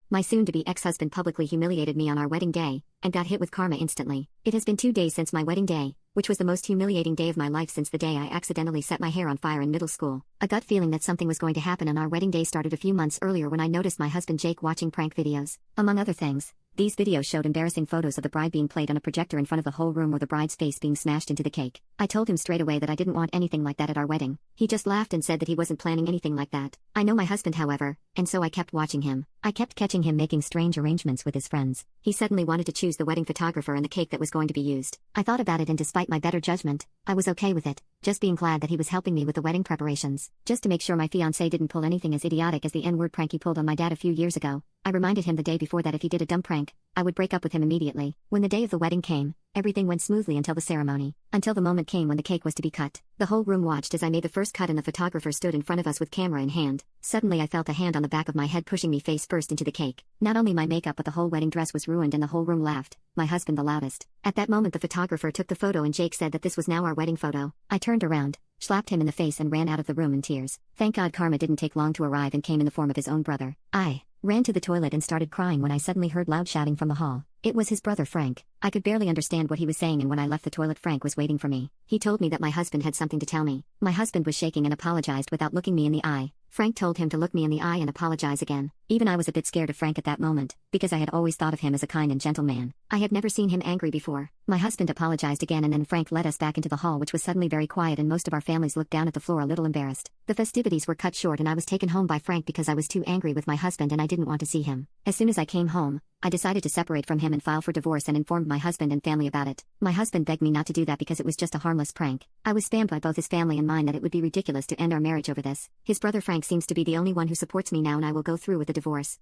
My soon-to-be ex-husband publicly humiliated me on our wedding day, and got hit with karma instantly. It has been 2 days since my wedding day, which was the most humiliating day of my life since the day I accidentally set my hair on fire in middle school. A gut feeling that something was going to happen on our wedding day started a few months earlier when I noticed my husband Jake watching prank videos. Among other things, these videos showed embarrassing photos of the bride being played on a projector in front of the whole room or the bride's face being smashed into the cake. I told him straight away that I didn't want anything like that at our wedding. He just laughed and said that he wasn't planning anything like that. I know my husband, however, and so I kept watching him. I kept catching him making strange arrangements with his friends. He suddenly wanted to choose the wedding photographer and the cake that was going to be used. I thought about it, and despite my better judgment, I was okay with it, just being glad that he was helping me with the wedding preparations. Just to make sure my fiancé didn't pull anything as idiotic as the N-word prank he pulled on my dad a few years ago, I reminded him the day before that if he did a dumb prank, I would break up with him immediately. When the day of the wedding came, everything went smoothly until the ceremony. Until the moment came when the cake was to be cut. The whole room watched as I made the first cut and the photographer stood in front of us with camera in hand. Suddenly I felt a hand on the back of my head pushing me face first into the cake. Not only my makeup but the whole wedding dress was ruined, and the whole room laughed, my husband the loudest. At that moment the photographer took the photo and Jake said that this was now our wedding photo. I turned around, slapped him in the face and ran out of the room in tears. Thank God karma didn't take long to arrive and came in the form of his own brother. I ran to the toilet and started crying when I suddenly heard loud shouting from the hall. It was his brother Frank. I could barely understand what he was saying, and when I left the toilet Frank was waiting for me. He told me that my husband had something to tell me. My husband was shaking and apologized without looking me in the eye. Frank told him to look me in the eye and apologize again. Even I was a bit scared of Frank at that moment, because I had always thought of him as a kind and gentle man. I had never seen him angry before. My husband apologized again, and then Frank led us back into the hall, which was suddenly very quiet, and most of our families looked down at the floor a little embarrassed. The festivities were cut short and I was taken home by Frank because I was too angry with my husband and I didn't want to see him. As soon as I came home, I decided to separate from him and file for divorce, and informed my husband and family about it. My husband begged me not to do that because it was just a harmless prank. I was spammed by both his family and mine that it would be ridiculous to end our marriage over this. His brother Frank seems to be the only one who supports me now, and I will go through with the divorce.